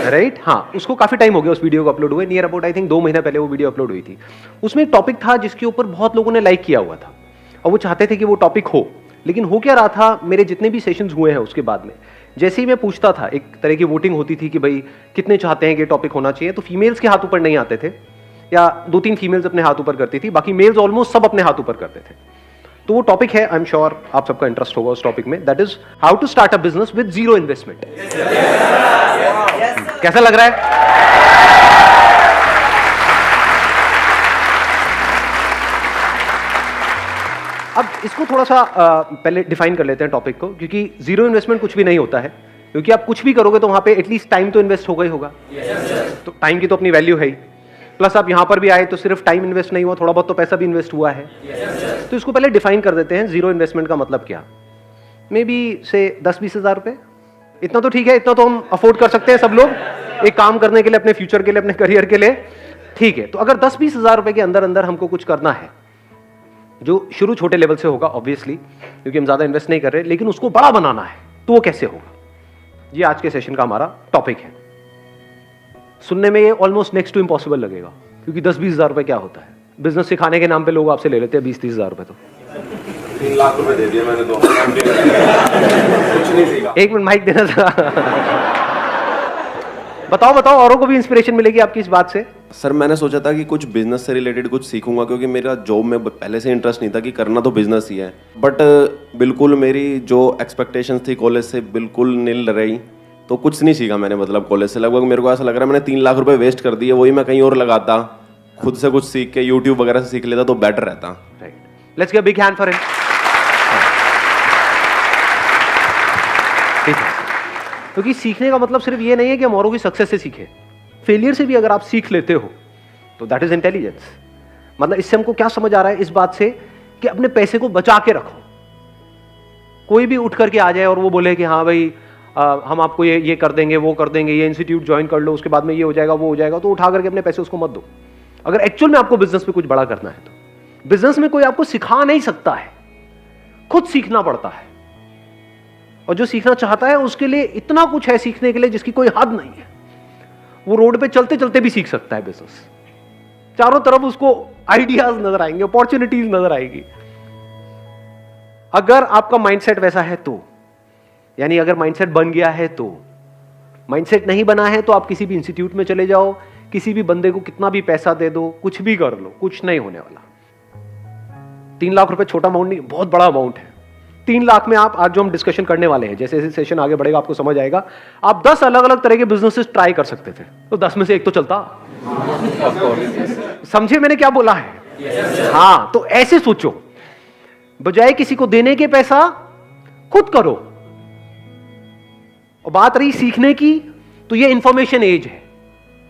Right हाँ, उसको काफी टाइम हो गया उस वीडियो को अपलोड हुए, नियर अबाउट आई थिंक 2 महीना पहले वो वीडियो अपलोड हुई थी। उसमें एक टॉपिक था जिसके ऊपर बहुत लोगों ने लाइक किया हुआ था और वो चाहते थे कि वो टॉपिक हो, लेकिन हो क्या रहा था, मेरे जितने भी सेशंस हुए हैं उसके बाद में जैसे ही मैं पूछता था, एक तरह की वोटिंग होती थी कि भाई कितने चाहते हैं कि टॉपिक होना चाहिए, तो फीमेल्स के हाथ ऊपर नहीं आते थे, या 2-3 फीमेल्स अपने हाथ ऊपर करती थी, बाकी मेल्स ऑलमोस्ट सब अपने हाथ ऊपर करते थे। तो वो टॉपिक है, आई एम श्योर आप सबका इंटरेस्ट होगा उस टॉपिक में, that is how to start a business with zero investment. कैसा लग रहा है? अब इसको थोड़ा सा पहले डिफाइन कर लेते हैं टॉपिक को, क्योंकि जीरो इन्वेस्टमेंट कुछ भी नहीं होता है, क्योंकि आप कुछ भी करोगे तो वहां पे एटलीस्ट टाइम तो इन्वेस्ट होगा ही होगा। तो टाइम की तो अपनी वैल्यू है ही, प्लस आप यहां पर भी आए तो सिर्फ टाइम इन्वेस्ट नहीं हुआ, थोड़ा बहुत तो पैसा भी इन्वेस्ट हुआ है। तो इसको पहले डिफाइन कर देते हैं, जीरो इन्वेस्टमेंट का मतलब क्या। मे बी से 10-20 हज़ार रुपए, इतना तो ठीक है, इतना तो हम अफोर्ड कर सकते हैं सब लोग, एक काम करने के लिए, अपने फ्यूचर के लिए, अपने करियर के लिए, ठीक है। तो अगर 10-20 हज़ार रुपए के अंदर अंदर हमको कुछ करना है, जो शुरू छोटे लेवल से होगा ऑब्वियसली, क्योंकि हम ज्यादा इन्वेस्ट नहीं कर रहे, लेकिन उसको बड़ा बनाना है, तो वो कैसे होगा, ये आज के सेशन का हमारा टॉपिक है। सुनने में ये ऑलमोस्ट नेक्स्ट टू इम्पॉसिबल लगेगा, क्योंकि 10-20 हज़ार रुपए क्या होता है, बिजनेस सिखाने के नाम पे लोग आपसे ले लेते हैं 20-30 हज़ार रुपए। तो 3 लाख रुपए दे दिए मैंने तो कुछ नहीं सीखा। एक मिनट माइक देना था। बताओ, औरों को भी इंस्पिरेशन मिलेगी आपकी इस बात से। सर मैंने सोचा था कि कुछ बिजनेस से रिलेटेड कुछ सीखूंगा, क्योंकि मेरा जॉब में पहले से इंटरेस्ट नहीं था, कि करना तो बिजनेस ही है, बट बिल्कुल मेरी जो एक्सपेक्टेशंस थी कॉलेज से बिल्कुल नील रही, तो कुछ नहीं सीखा मैंने। मतलब कॉलेज से लगभग मेरे को ऐसा लग रहा है मैंने 3 लाख रुपए वेस्ट कर दिए, वही मैं कहीं और लगाता, खुद से कुछ सीख के यूट्यूब वगैरह से सीख लेता तो बेटर रहता। Right, let's give a big hand for him. ठीक है, क्योंकि सीखने का मतलब सिर्फ ये नहीं है कि हम औरों की सक्सेस से सीखें, फेलियर से भी अगर आप सीख लेते हो तो दैट इज इंटेलिजेंस। मतलब इससे हमको क्या समझ आ रहा है, इस बात से कि अपने पैसे को बचा के रखो। कोई भी उठ करके आ जाए और वो बोले कि हाँ भाई हम आपको ये कर देंगे, वो कर देंगे, ये इंस्टीट्यूट ज्वाइन कर लो, उसके बाद में ये हो जाएगा, वो हो जाएगा, तो उठा करके अपने पैसे उसको मत दो। अगर एक्चुअल में आपको बिजनेस में कुछ बड़ा करना है तो बिजनेस में कोई आपको सिखा नहीं सकता है, खुद सीखना पड़ता है। और जो सीखना चाहता है उसके लिए इतना कुछ है सीखने के लिए जिसकी कोई हद नहीं है। वो रोड पे चलते चलते भी सीख सकता है बिजनेस, चारों तरफ उसको आइडियाज नजर आएंगे, अपॉर्चुनिटीज नजर आएगी। अगर आपका माइंडसेट वैसा है तो, यानी अगर माइंडसेट बन गया है तो। माइंडसेट नहीं बना है तो आप किसी भी इंस्टीट्यूट में चले जाओ, किसी भी बंदे को कितना भी पैसा दे दो, कुछ भी कर लो, कुछ नहीं होने वाला। 3 लाख रुपए छोटा अमाउंट नहीं, बहुत बड़ा अमाउंट है। 3 लाख में आप आज जो हम डिस्कशन करने वाले हैं, जैसे जैसे सेशन आगे बढ़ेगा आपको समझ आएगा, आप 10 अलग अलग तरह के बिजनेसेस ट्राई कर सकते थे, तो 10 में से एक तो चलता। समझे मैंने क्या बोला है? हाँ, तो ऐसे सोचो, बजाय किसी को देने के पैसा खुद करो। और बात रही सीखने की, तो ये इंफॉर्मेशन एज है।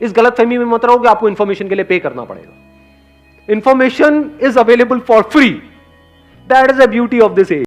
इस गलतफहमी में मत रहो कि आपको इंफॉर्मेशन के लिए पे करना पड़ेगा। Information is available for free, that is the beauty of this as.